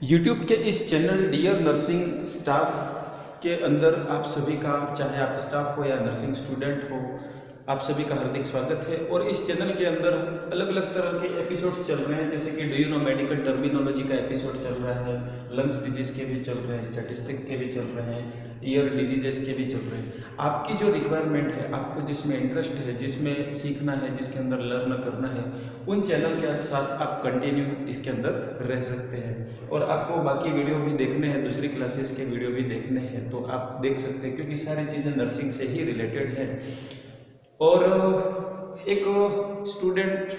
YouTube के इस channel dear nursing staff के अंदर आप सभी का, चाहे आप स्टाफ हो या नर्सिंग स्टूडेंट हो, आप सभी का हार्दिक स्वागत है। और इस चैनल के अंदर अलग अलग तरह के एपिसोड्स चल रहे हैं, जैसे कि do you know medical terminology का एपिसोड चल रहा है, लंग्स डिजीज के भी चल रहे हैं, स्टैटिस्टिक के भी चल रहे हैं, ईयर डिजीजेस के भी चल रहे हैं। आपकी जो रिक्वायरमेंट है, आपको जिसमें इंटरेस्ट है, जिसमें सीखना है, जिसके अंदर लर्न करना है, उन चैनल के साथ आप कंटिन्यू इसके अंदर रह सकते हैं। और आपको बाकी वीडियो भी देखने हैं, दूसरी क्लासेस के वीडियो भी देखने हैं तो आप देख सकते हैं, क्योंकि सारी चीज़ें नर्सिंग से ही रिलेटेड है। और एक स्टूडेंट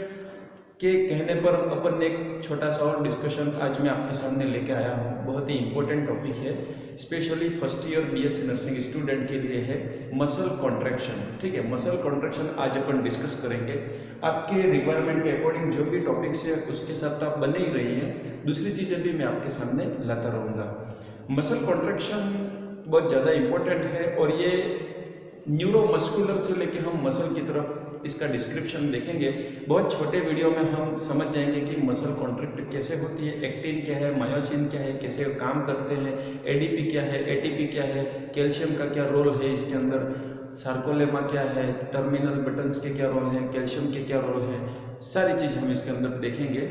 के कहने पर अपन ने एक छोटा सा और डिस्कशन आज मैं आपके सामने लेके आया हूँ। बहुत ही इंपॉर्टेंट टॉपिक है, specially first year BSc nursing student के लिए है मसल कॉन्ट्रैक्शन। ठीक है, मसल कॉन्ट्रैक्शन आज अपन डिस्कस करेंगे। आपके रिक्वायरमेंट के अकॉर्डिंग जो भी टॉपिक्स है उसके साथ तो आप बने ही रही हैं, दूसरी चीज़ें भी मैं आपके सामने लाता रहूँगा। मसल कॉन्ट्रैक्शन बहुत ज़्यादा इम्पोर्टेंट है और ये न्यूरोमस्कुलर से लेके हम मसल की तरफ इसका डिस्क्रिप्शन देखेंगे। बहुत छोटे वीडियो में हम समझ जाएंगे कि मसल कॉन्ट्रैक्ट कैसे होती है, एक्टिन क्या है, मायोसिन क्या है, कैसे काम करते हैं, एडीपी क्या है, एटीपी क्या है, कैल्शियम का क्या रोल है इसके अंदर, सार्कोलेमा क्या है, टर्मिनल बटन्स के क्या रोल हैं, कैल्शियम के क्या रोल हैं, सारी चीज़ हम इसके अंदर देखेंगे।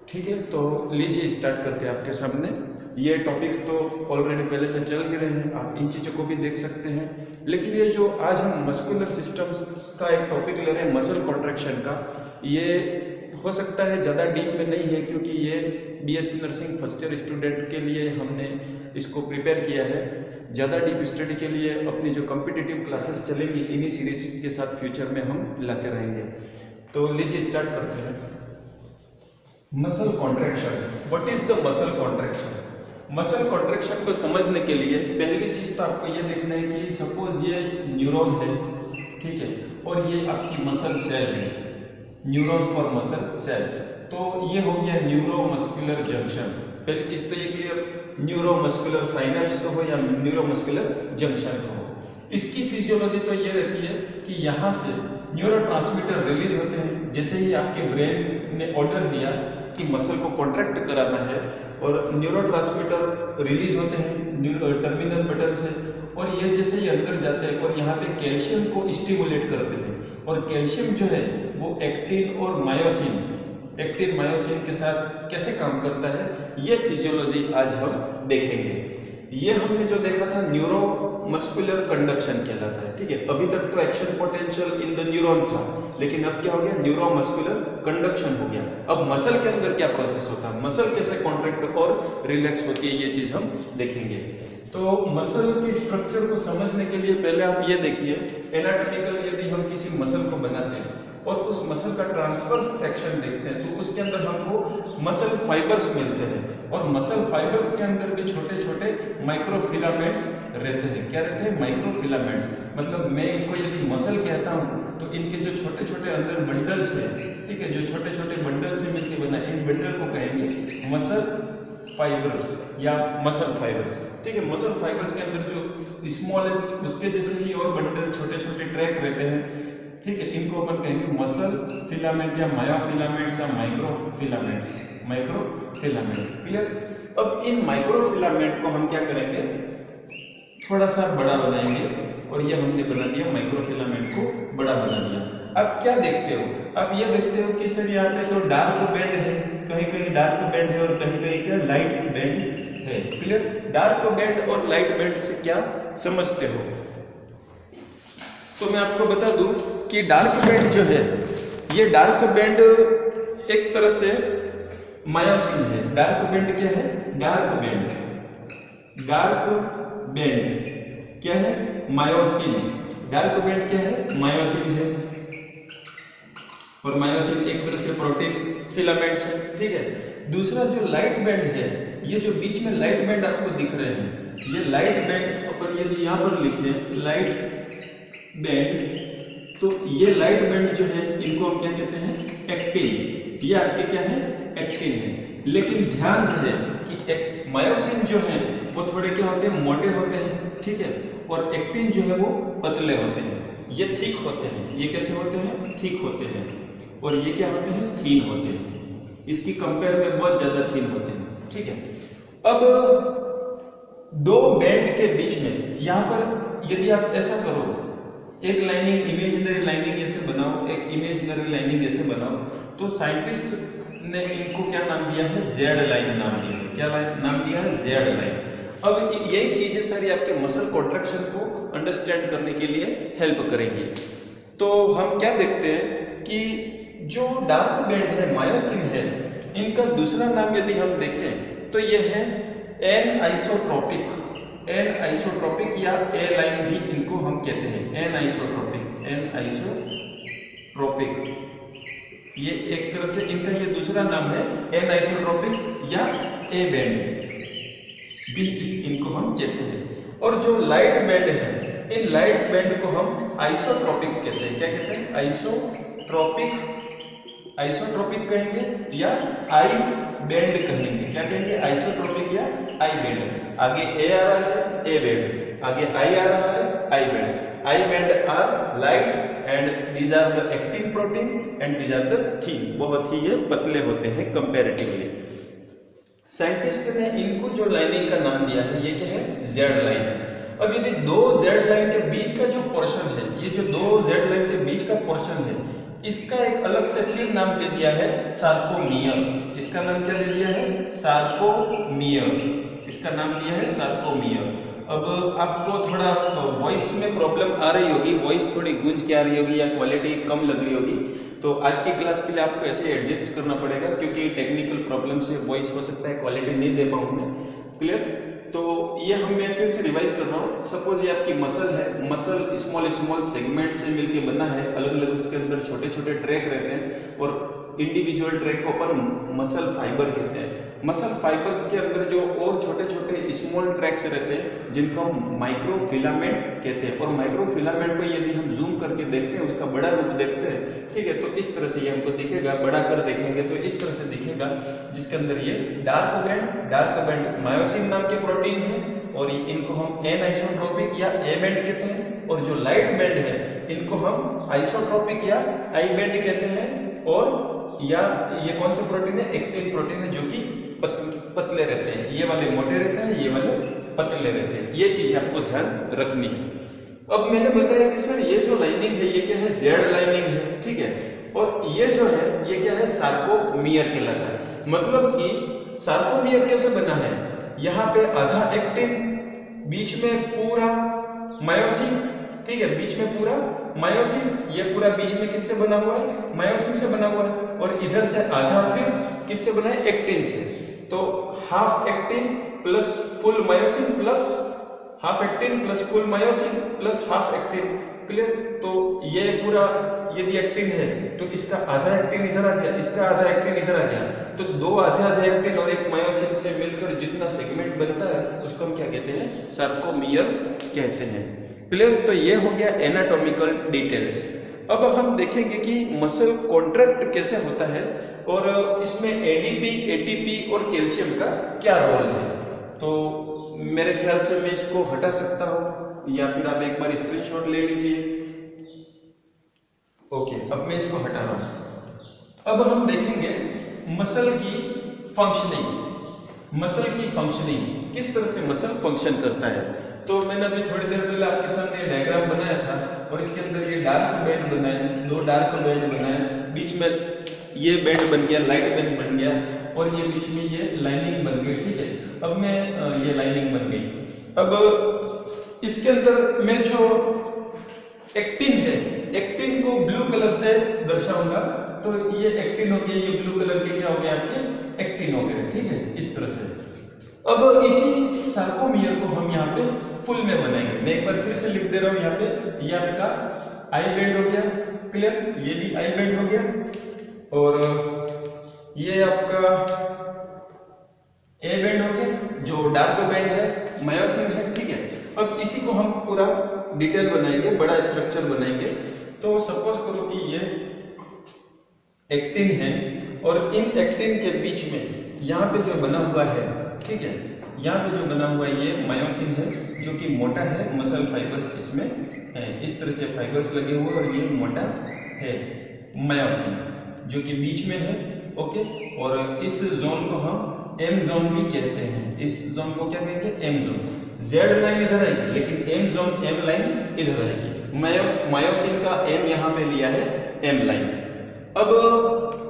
ठीक है, तो लीजिए स्टार्ट करते हैं आपके सामने। ये टॉपिक्स तो ऑलरेडी पहले से चल ही रहे हैं, आप इन चीज़ों को भी देख सकते हैं। लेकिन ये जो आज हम मस्कुलर सिस्टम्स का एक टॉपिक ले रहे हैं, मसल कॉन्ट्रैक्शन का, ये हो सकता है ज़्यादा डीप में नहीं है, क्योंकि ये BSc nursing first year student के लिए हमने इसको प्रिपेयर किया है। ज़्यादा डीप स्टडी के लिए अपनी जो कॉम्पिटिटिव क्लासेस चलेंगी, इन्हीं सीरीज के साथ फ्यूचर में हम लाते रहेंगे। तो लीजिए स्टार्ट करते हैं। Muscle contraction, what is the muscle contraction? Muscle contraction को समझने के लिए पहली चीज तो आपको ये देखना है कि सपोज ये न्यूरॉन है, ठीक है, और ये आपकी मसल सेल है, न्यूरॉन और मसल सेल, तो ये हो गया न्यूरोमस्कुलर जंक्शन। पहली चीज तो ये क्लियर, न्यूरोमस्कुलर साइनेप्स का हो या न्यूरोमस्कुलर जंक्शन का हो। इसकी फिजियोलॉजी तो ये रहती है कि यहाँ से न्यूरोट्रांसमीटर रिलीज होते हैं। जैसे ही आपके ब्रेन ने ऑर्डर दिया कि मसल को कॉन्ट्रैक्ट कराना है, और न्यूरोट्रांसमीटर रिलीज होते हैं टर्मिनल बटन से, और ये जैसे ही अंदर जाते हैं और यहाँ पे कैल्शियम को स्टिमुलेट करते हैं। और कैल्शियम जो है वो एक्टिन और मायोसिन, एक्टिन मायोसिन के साथ कैसे काम करता है, ये फिजियोलॉजी आज हम देखेंगे। ये हमने जो देखा था न्यूरोमस्कुलर कंडक्शन कहलाता है। ठीक है, अभी तक तो action potential in the neuron था, लेकिन अब क्या हो गया, न्यूरोमस्कुलर कंडक्शन हो गया। अब मसल के अंदर क्या प्रोसेस होता है, मसल कैसे कॉन्ट्रैक्ट और रिलैक्स होती है, ये चीज हम देखेंगे। तो मसल के स्ट्रक्चर को समझने के लिए पहले आप ये देखिए, एनाटॉमिकल यदि हम किसी मसल को बनाते हैं और उस मसल का ट्रांसवर्स सेक्शन देखते हैं तो उसके अंदर हमको मसल फाइबर्स मिलते हैं, और मसल फाइबर्स के अंदर भी छोटे छोटे माइक्रोफिलामेंट्स रहते हैं। क्या रहते हैं? माइक्रोफिलामेंट्स। मतलब मैं इनको यदि मसल कहता हूँ तो इनके जो छोटे छोटे अंदर बंडल्स हैं, ठीक है, जो छोटे छोटे बंडल से मिलकर बना, इन बंडल को कहेंगे मसल फाइबर्स या मसल फाइबर्स। ठीक है, मसल फाइबर्स के अंदर जो स्मॉलेस्ट, उसके जैसे ही और बंडल छोटे छोटे ट्रैक रहते हैं। ठीक है, इनको अपन कहेंगे मसल फिलामेंट या मायोफिलामेंट्स या माइक्रोफिलामेंट्स, माइक्रोफिलामेंट। क्लियर? अब इन माइक्रोफिलामेंट को हम क्या करेंगे, थोड़ा सा बड़ा बनाएंगे, और ये हमने बना दिया, माइक्रोफिलामेंट को बड़ा बना दिया। अब क्या देखते हो, अब ये देखते हो कि सर यहाँ पे तो डार्क बैंड है, कहीं कहीं डार्क बैंड है और कहीं कहीं क्या लाइट बैंड है। क्लियर? डार्क बैंड और लाइट बैंड से क्या समझते हो? तो मैं आपको बता दूं कि डार्क बैंड जो है, ये डार्क बैंड एक तरह से मायोसिन है। डार्क बैंड क्या है? डार्क बैंड, डार्क बैंड क्या है? मायोसिन। डार्क बैंड क्या है? मायोसिन है, और मायोसिन एक तरह से प्रोटीन फिलामेंट्स है। ठीक है, दूसरा जो लाइट बैंड है, ये जो बीच में लाइट बैंड आपको दिख रहे हैं, ये लाइट बैंड अपन यदि यहाँ पर लिखें लाइट बैंड, तो ये लाइट बैंड जो है इनको हम क्या कहते हैं? एक्टिन। ये आपके क्या है? एक्टिन है। लेकिन ध्यान रहे कि मायोसिन जो है वो थोड़े क्या होते हैं? मोटे होते हैं। ठीक है, और एक्टिन जो है वो पतले होते हैं। ये थिक होते हैं। ये कैसे होते हैं? थिक होते हैं। और ये क्या होते हैं? थीन होते हैं। इसकी कंपेयर में बहुत ज़्यादा थीन होते हैं। ठीक है। अब दो बैंड के बीच में यहाँ पर यदि आप ऐसा करो, एक लाइनिंग इमेजिनरी लाइनिंग ऐसे बनाओ, एक इमेजिनरी लाइनिंग ऐसे बनाओ, तो साइंटिस्ट ने इनको क्या नाम दिया है, जेड लाइन नाम दिया है। क्या लाइन नाम दिया है, जेड लाइन। अब यही चीजें सारी आपके मसल कॉन्ट्रैक्शन को अंडरस्टैंड करने के लिए हेल्प करेंगी। तो हम क्या देखते हैं कि जो डार्क बैंड है, मायोसिन है, इनका दूसरा नाम यदि हम देखें तो यह है एन आइसोट्रोपिक। एन आइसोट्रोपिक या ए लाइन भी इनको हम कहते हैं, एन आइसोट्रोपिक। एन आइसोट्रोपिक ये एक तरह से इनका ये दूसरा नाम है, एन आइसोट्रोपिक या ए बैंड भी इनको हम कहते हैं। और जो लाइट बैंड है, इन लाइट बैंड को हम आइसोट्रोपिक कहते हैं। क्या कहते हैं, आइसोट्रोपिक। आइसोट्रोपिक कहेंगे या आई बैंड कहेंगे। क्या कहेंगे, आइसोट्रोपिक या आई बैंड। आगे ए आ रहा है, ए बैंड, आगे आई आ रहा है, I band. I band are light and these are the actin protein and these are the thin. बहुत ही ये पतले होते हैं कंपैरेटिवली। साइंटिस्ट ने इनको जो लाइनिंग का नाम दिया है, ये क्या है, जेड लाइन। अब यदि दो जेड लाइन के बीच का जो पोर्शन है, ये जो दो जेड लाइन के बीच का पोर्शन है, इसका एक अलग से फिर नाम दे दिया है सार्कोमियर। इसका नाम क्या दे दिया है, सार्कोमियर। इसका नाम दिया है सार्कोमियर। अब आपको थोड़ा वॉइस में प्रॉब्लम आ रही होगी, वॉइस थोड़ी गूंज के आ रही होगी या क्वालिटी कम लग रही होगी, तो आज की क्लास के लिए आपको ऐसे एडजस्ट करना पड़ेगा, क्योंकि टेक्निकल प्रॉब्लम से वॉइस हो सकता है क्वालिटी नहीं दे पाऊँ मैं। क्लियर? तो ये मैं फिर से रिवाइज कर रहा हूँ। सपोज ये आपकी मसल है, मसल स्मॉल स्मॉल सेगमेंट से मिलके बना है, अलग अलग उसके अंदर छोटे छोटे ट्रैक रहते हैं, और इंडिविजुअल ट्रैक को अपन मसल फाइबर कहते हैं। मसल फाइबर्स के अंदर जो और छोटे छोटे स्मॉल ट्रैक्स रहते हैं, जिनको हम माइक्रोफिलामेंट कहते हैं। और माइक्रोफिलामेंट को यदि हम जूम करके देखते हैं, उसका बड़ा रूप देखते हैं, ठीक है, तो इस तरह से ये हमको दिखेगा। बड़ा कर देखेंगे तो इस तरह से दिखेगा, जिसके अंदर ये डार्क बैंड मायोसिन नाम के प्रोटीन है, और इनको हम एन आइसोट्रोपिक या ए बैंड कहते हैं। और जो लाइट बैंड है, इनको हम आइसोट्रोपिक या आई बैंड कहते हैं। और या ये कौन से प्रोटीन है, एक्टिन प्रोटीन है, जो कि पतले रहते हैं। ये वाले मोटे रहते हैं, ये वाले पतले रहते हैं। ये चीज आपको ध्यान रखनी है। अब मैंने बताया कि सर ये जो लाइनिंग है, ये क्या है, जेड लाइनिंग है, ठीक है। और ये जो है, ये क्या है, सार्कोमियर कहलाता है। मतलब कि सार्कोमियर कैसे बना है, यहाँ पे आधा एक्टिन, बीच में पूरा मायोसिन, ठीक है, बीच में पूरा मायोसिन, ये पूरा बीच में किससे बना हुआ है, मायोसिन से बना हुआ है। और इधर से आधा फिर किससे बना है, एक्टिन से। तो half actin plus full myosin plus half actin plus full myosin plus half actin. Clear? तो ये पूरा यदि एक्टिन है, तो इसका आधा एक्टिन इधर आ गया, इसका आधा एक्टिन इधर आ गया, तो दो आधे एक्टिन और एक मायोसिन से मिलकर जितना सेगमेंट बनता है, उसको हम क्या कहते हैं, सार्कोमियर कहते हैं। क्लियर? तो ये हो गया एनाटॉमिकल डिटेल्स। अब हम देखेंगे कि मसल कॉन्ट्रैक्ट कैसे होता है, और इसमें एडीपी, एटीपी और कैल्शियम का क्या रोल है। तो मेरे ख्याल से मैं इसको हटा सकता हूँ, या फिर आप एक बार स्क्रीनशॉट ले लीजिए। ओके, अब मैं इसको हटा रहा हूँ। अब हम देखेंगे मसल की फंक्शनिंग। मसल की फंक्शनिंग, किस तरह से मसल फंक्शन करता है। तो मैंने अभी थोड़ी देर पहले आपके सामने डायग्राम बनाया था, और इसके अंदर ये डार्क बैंड बनाए, दो डार्क बैंड बनाए, बीच में ये बैंड बन गया, लाइट बैंड बन गया, और ये बीच में ये लाइनिंग बन गई, ठीक है। अब मैं ये लाइनिंग बन गई। अब इसके अंदर मैं जो एक्टिन है, एक्टिन को ब्लू कलर से दर्शाऊंगा, तो ये एक्टिन हो गया, ये ब्लू कलर के क्या हो गया, आपके एक्टिन हो गए, ठीक है, इस तरह से। अब इसी सार्कोमियर को हम यहाँ पे फुल में बनाएंगे। मैं एक बार फिर से लिख दे रहा हूँ यहाँ पे, ये आपका आई बैंड हो गया, क्लियर, ये भी आई बैंड हो गया, और ये आपका ए बैंड हो गया, जो डार्क बैंड है, मायोसिन है, ठीक है। अब इसी को हम पूरा डिटेल बनाएंगे, बड़ा स्ट्रक्चर बनाएंगे। तो सपोज करो कि ये एक्टिन है, और इन एक्टिन के बीच में यहाँ पे जो बना हुआ है, ठीक है, यहाँ पे जो बना हुआ है ये मायोसिन है, जो कि मोटा है, मसल फाइबर्स इसमें है, इस तरह से फाइबर्स लगे हुए, और ये मोटा है मायोसिन, जो कि बीच में है, ओके। और इस जोन को हम एम जोन भी कहते हैं। इस जोन को क्या कहेंगे? M zone. जेड लाइन इधर आएगी, लेकिन एम जोन, एम लाइन इधर आएगी। मायोसिन का एम यहाँ पे लिया है, एम लाइन। अब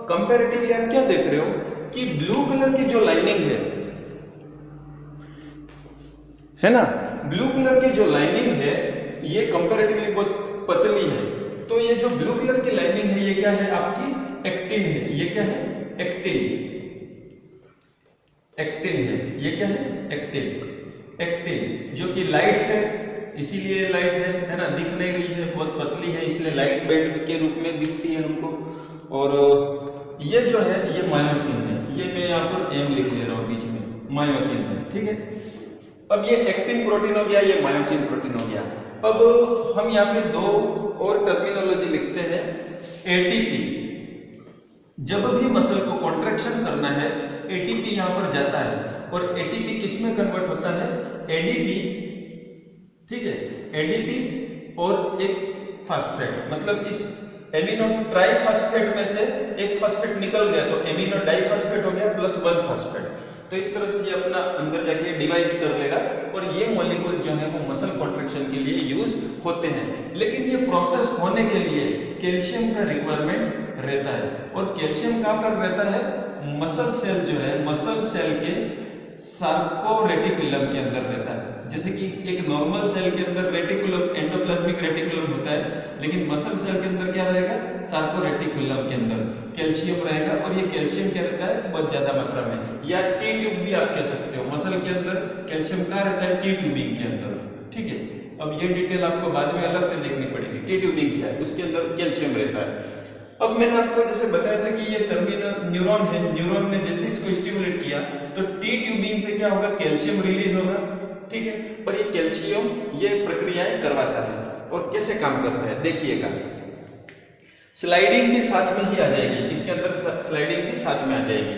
कंपैरेटिवली आप क्या देख रहे हो कि ब्लू कलर की जो लाइनिंग है ना, ब्लू कलर की जो लाइनिंग है ये कंपैरेटिवली बहुत पतली है। तो ये जो ब्लू कलर की लाइनिंग है ये क्या है? आपकी एक्टिन है। ये क्या है? एक्टिन। एक्टिन है। ये क्या है? एक्टिन। एक्टिन जो कि लाइट है, इसीलिए लाइट है ना, दिख नहीं रही है, बहुत पतली है, इसलिए लाइट बेल्ट के रूप में दिखती है हमको। और ये जो है ये मायोसिन है। ये मैं यहाँ पर एम लिख ले रहा हूँ बीच में, मायोसिन है। ठीक है। अब ये एक्टिन प्रोटीन हो गया, ये मायोसिन प्रोटीन हो गया। अब हम यहाँ पे दो और टर्मिनोलॉजी लिखते हैं। एटीपी, जब भी मसल को कॉन्ट्रैक्शन करना है एटीपी यहाँ पर जाता है, और एटीपी किस में कन्वर्ट होता है? एडीपी। ठीक है, एडीपी और एक फास्फेट, मतलब इस एमिनो ट्राइफॉस्फेट में से एक फास्फेट निकल गया तो एमिनो डाइफॉस्फेट हो गया प्लस 1 फास्फेट। तो इस तरह से ये अपना अंदर जाके डिवाइड कर लेगा, और ये मॉलिक्यूल जो है वो मसल कॉन्ट्रैक्शन के लिए यूज होते हैं। लेकिन ये प्रोसेस होने के लिए कैल्शियम का रिक्वायरमेंट रहता है, और कैल्शियम कहाँ पर रहता है? मसल सेल जो है, मसल सेल के सार्कोरेटिकुलम के अंदर रहता है। जैसे कि एक नॉर्मल सेल के अंदर रेटिकुलम, एंडोप्लाज्मिक रेटिकुलम होता है, लेकिन मसल सेल के अंदर क्या रहेगा? सार्कोरेटिकुलम के अंदर कैल्शियम रहेगा, और ये कैल्शियम क्या रहता है? बहुत ज्यादा मात्रा में, या टी ट्यूब भी आप कह सकते हो। मसल के अंदर कैल्शियम कहाँ रहता है? टी ट्यूबिंग के अंदर। ठीक है, अब ये डिटेल आपको बाद में अलग से देखनी पड़ेगी। टी ट्यूबिंग क्या है? उसके अंदर कैल्शियम रहता है। अब मैंने आपको जैसे बताया था कि ये टर्मिनल न्यूरॉन है, न्यूरॉन ने जैसे इसको स्टिमुलेट किया तो टी ट्यूबिंग से क्या होगा? कैल्शियम रिलीज होगा। ठीक है, और ये कैल्शियम ये प्रक्रियाएं करवाता है। और कैसे काम करता है देखिएगा, स्लाइडिंग भी साथ में ही आ जाएगी, इसके अंदर स्लाइडिंग भी साथ में आ जाएगी।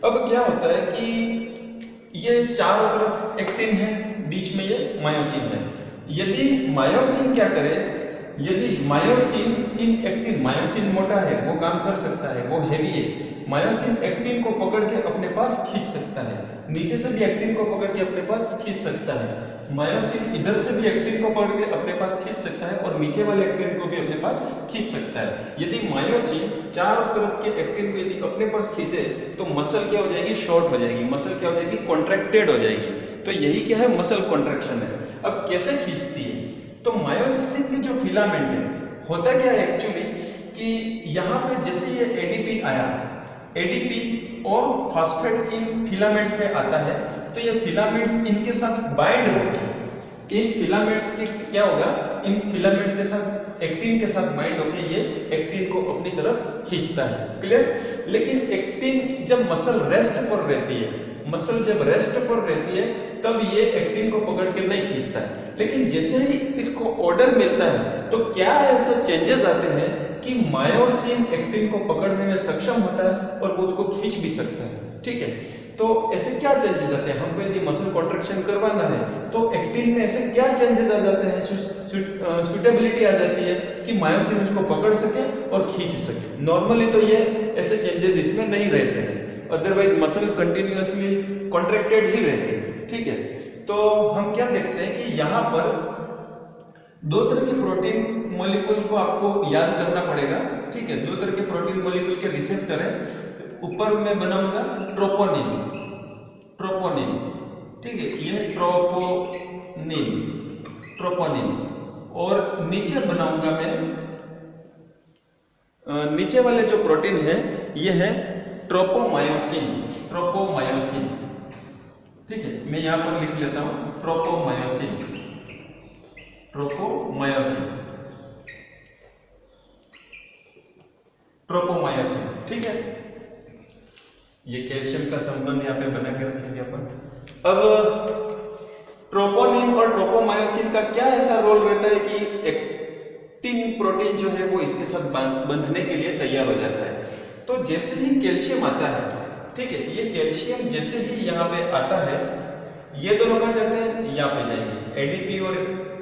अब क्या होता है कि ये चारों तरफ एक्टिन है, बीच में ये मायोसिन है। यदि मायोसिन क्या करे, यदि मायोसिन इन एक्टिन, मायोसिन मोटा है वो काम कर सकता है, वो हेवी है, मायोसिन एक्टिन को पकड़ के अपने पास खींच सकता है, नीचे से भी एक्टिन को पकड़ के अपने पास खींच सकता है, मायोसिन इधर से भी एक्टिन को पकड़ के अपने पास खींच सकता है, और नीचे वाले एक्टिन को भी अपने पास खींच सकता है। यदि मायोसिन चारों तरफ के एक्टिन को यदि अपने पास खींचे तो मसल क्या हो जाएगी? शॉर्ट हो जाएगी, मसल क्या हो जाएगी? कॉन्ट्रैक्टेड हो जाएगी। तो यही क्या है? मसल कॉन्ट्रैक्शन है। अब कैसे खींचती है? तो मायोसिन की जो फिलामेंट है, होता क्या है एक्चुअली कि यहाँ पे जैसे ये एडीपी आया, एडीपी और फास्फेट इन फिलामेंट्स पे आता है, तो ये फिलामेंट्स इनके साथ बाइंड होते हैं। इन फिलामेंट्स के क्या होगा? इन फिलामेंट्स के साथ एक्टिन के साथ बाइंड होकर ये एक्टिन को अपनी तरफ खींचता है। क्लियर? लेकिन एक्टिन जब मसल रेस्ट पर रहती है, मसल जब रेस्ट पर रहती है तब ये एक्टिन को पकड़ के नहीं खींचता है। लेकिन जैसे ही इसको ऑर्डर मिलता है तो क्या ऐसे चेंजेस आते हैं कि मायोसिन एक्टिन को पकड़ने में सक्षम होता है और वो उसको खींच भी सकता है। ठीक है, तो ऐसे क्या चेंजेस आते हैं? हमको यदि मसल कॉन्ट्रैक्शन करवाना है तो एक्टिन में ऐसे क्या चेंजेस आ जाते हैं? सुटेबिलिटी आ जाती है कि मायोसिन उसको पकड़ सके और खींच सके। नॉर्मली तो ये ऐसे चेंजेस इसमें नहीं रहते हैं, अदरवाइज मसल कंटिन्यूअसली कॉन्ट्रैक्टेड ही रहती है। ठीक है, तो हम क्या देखते हैं कि यहाँ पर दो तरह के प्रोटीन मॉलिक्यूल को आपको याद करना पड़ेगा। ठीक है, दो तरह के प्रोटीन मॉलिक्यूल के रिसेप्टर है। ऊपर मैं बनाऊंगा ट्रोपोनिन, ट्रोपोनिन। ठीक है, ये ट्रोपोनिन, ट्रोपोनिन, और नीचे बनाऊंगा मैं, नीचे वाले जो प्रोटीन है ये है ट्रोपोमायोसिन, ट्रोपोमायोसिन। ठीक है, मैं यहां पर लिख लेता हूं ट्रोपोमायोसिन, ट्रोपोमायोसिन, ट्रोपोमायोसिन। ठीक है, ये कैल्शियम का संबंध यहाँ पे बना के रखेंगे अपन। अब ट्रोपोनिन और ट्रोपोमायोसिन का क्या ऐसा रोल रहता है कि एक्टिन प्रोटीन जो है वो इसके साथ बंधने के लिए तैयार हो जाता है। तो जैसे ही कैल्शियम आता है, ठीक है, ये कैल्शियम जैसे ही यहाँ पे आता है, ये दोनों कहाँ जाते हैं? यहाँ पे जाएंगे। एडीपी और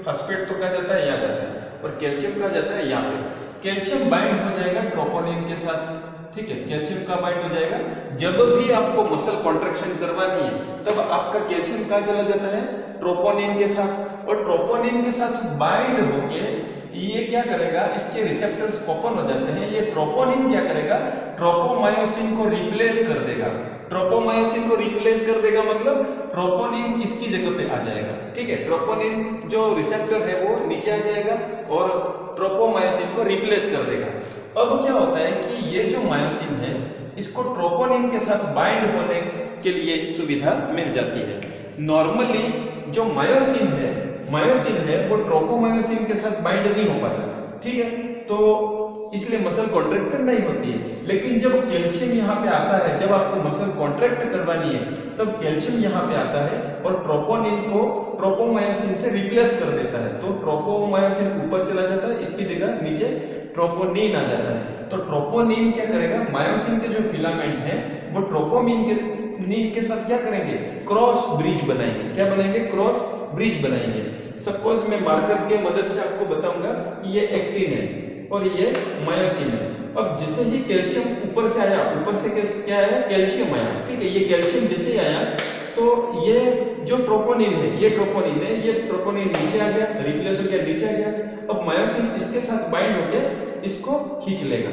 फास्फेट तो कहाँ जाता है? यहाँ जाता है, और कैल्शियम कहाँ जाता है? यहाँ पे। कैल्शियम बाइंड हो जाएगा ट्रोपोनिन के साथ, ठीक है, कैल्शियम का बाइंड हो जाएगा। जब भी आपको मसल कॉन्ट्रैक्शन करवानी है तब आपका कैल्शियम कहाँ चला जाता है, ट्रोपोनिन के साथ, और ट्रोपोनिन के साथ बाइंड होके ये क्या करेगा, इसके रिसेप्टर्स ओपन हो जाते हैं। ये ट्रोपोनिन क्या करेगा, ट्रोपोमायोसिन को रिप्लेस कर देगा। ट्रोपोमायोसिन को रिप्लेस कर देगा मतलब ट्रोपोनिन इसकी जगह पे आ जाएगा। ठीक है, ट्रोपोनिन जो रिसेप्टर है वो नीचे आ जाएगा और ट्रोपोमायोसिन को रिप्लेस कर देगा। अब क्या होता है कि ये जो मायोसिन है इसको ट्रोपोनिन के साथ बाइंड होने के लिए सुविधा मिल जाती है। नॉर्मली जो मायोसिन है वो ट्रोपोमायोसिन के साथ बाइंड नहीं हो पाता। ठीक है, तो इसलिए मसल कॉन्ट्रैक्ट नहीं होती है। लेकिन जब कैल्शियम यहाँ पे आता है, जब आपको मसल कॉन्ट्रैक्ट करवानी है तब कैल्शियम यहाँ पे आता है और ट्रोपोनिन को ट्रोपोमायोसिन से रिप्लेस कर देता है। तो ट्रोपोमायोसिन ऊपर चला जाता है, इसकी जगह नीचे ट्रोपोनिन आ जाता है। तो ट्रोपोनिन क्या करेगा, मायोसिन के जो फिलामेंट है वो ट्रोपोनिन के साथ क्या करेंगे, क्रॉस ब्रिज बनाएंगे। क्या बनाएंगे, क्रॉस ब्रिज बनाएंगे। सपोज मैं मार्कर के मदद से आपको बताऊंगा कि ये एक्टिन है और ये मायोसिन है। अब जैसे ही कैल्शियम ऊपर से आया, ऊपर से क्या आया, कैल्शियम आया। ठीक है, ये कैल्शियम जैसे ही आया तो ये जो ट्रोपोनिन है, ये ट्रोपोनिन नीचे आ गया, रिप्लेस हो गया, नीचे आ गया। अब मायोसिन इसके साथ बाइंड होकर इसको खींच लेगा।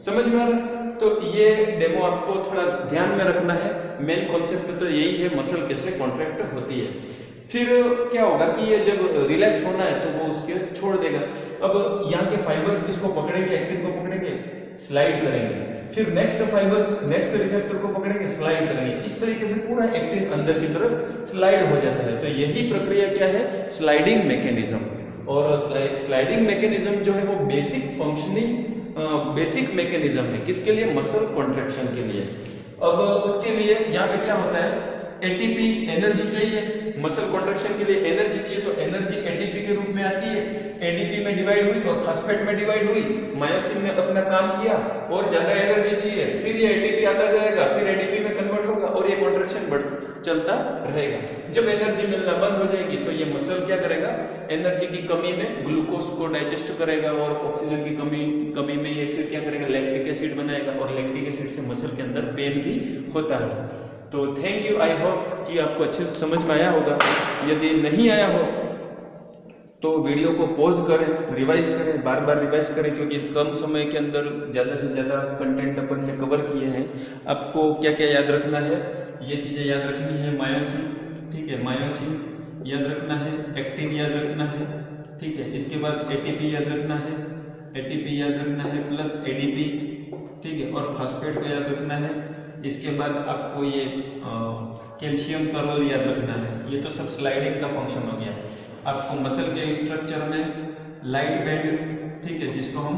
समझ में आ रहा? तो ये डेमो आपको थोड़ा ध्यान में रखना है। मेन कॉन्सेप्ट तो यही है, मसल कैसे कॉन्ट्रैक्ट होती है। फिर क्या होगा कि ये जब रिलैक्स होना है तो वो उसके छोड़ देगा। अब यहाँ के फाइबर्स इसको पकड़ेंगे, एक्टिन को पकड़ेंगे, स्लाइड करेंगे। फिर नेक्स्ट फाइबर्स नेक्स्ट रिसेप्टर को पकड़ेंगे, स्लाइड करेंगे। इस तरीके से पूरा एक्टिन अंदर की तरफ स्लाइड हो जाता है। तो यही प्रक्रिया क्या है, स्लाइडिंग मैकेनिज्म। और स्लाइडिंग मैकेनिज्म जो है वो बेसिक फंक्शनिंग बेसिक मैकेनिज्म है, किसके लिए, मसल कॉन्ट्रैक्शन के लिए। अब उसके लिए यहाँ पे क्या होता है, एटीपी एनर्जी चाहिए, मसल कॉन्ट्रैक्शन के लिए एनर्जी चाहिए। तो एनर्जी एटीपी के रूप में आती है, एडीपी में डिवाइड हुई और फास्फेट में डिवाइड हुई। मायोसिन ने अपना काम किया और ज्यादा एनर्जी चाहिए, फिर ये एटीपी आता जाएगा, फिर एडीपी में कन्वर्ट होगा और ये कॉन्ट्रैक्शन चलता रहेगा। जब एनर्जी मिलना बंद हो जाएगी तो ये मसल क्या करेगा, एनर्जी की कमी में ग्लूकोज को डाइजेस्ट करेगा और ऑक्सीजन की कमी में ये फिर क्या करेगा, लैक्टिक एसिड बनाएगा और लैक्टिक एसिड से मसल के अंदर पेन भी होता है। तो थैंक यू, आई होप कि आपको अच्छे से समझ में आया होगा। यदि नहीं आया हो तो वीडियो को पॉज करें, रिवाइज करें, बार बार रिवाइज करें, क्योंकि कम समय के अंदर ज़्यादा से ज़्यादा कंटेंट अपन ने कवर किए हैं। आपको क्या क्या याद रखना है, ये चीज़ें याद रखनी है। मायोसिन, ठीक है, मायोसिन याद रखना है, एक्टिन याद रखना है, ठीक है। इसके बाद एटीपी याद रखना है, एटीपी याद रखना है प्लस एडीपी, ठीक है, और फास्फेट को याद रखना है। इसके बाद आपको ये कैल्शियम का रोल याद रखना है। ये तो सब स्लाइडिंग का फंक्शन हो गया। आपको मसल के स्ट्रक्चर में लाइट बैंड, ठीक है, जिसको हम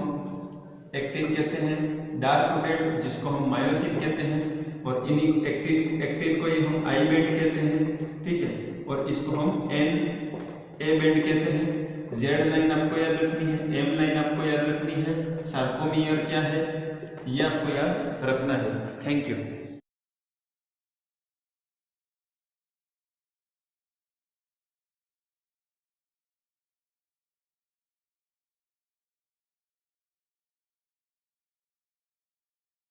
एक्टिन कहते हैं, डार्क बैंड जिसको हम मायोसिन कहते हैं, और इन्हीं एक्टिन को ही हम आई बैंड कहते हैं, ठीक है, और इसको हम ए बैंड कहते हैं। जेड लाइन आपको याद रखनी है, एम लाइन आपको याद रखनी है, सार्कोमियर क्या है ये आपको याद रखना है। Thank you.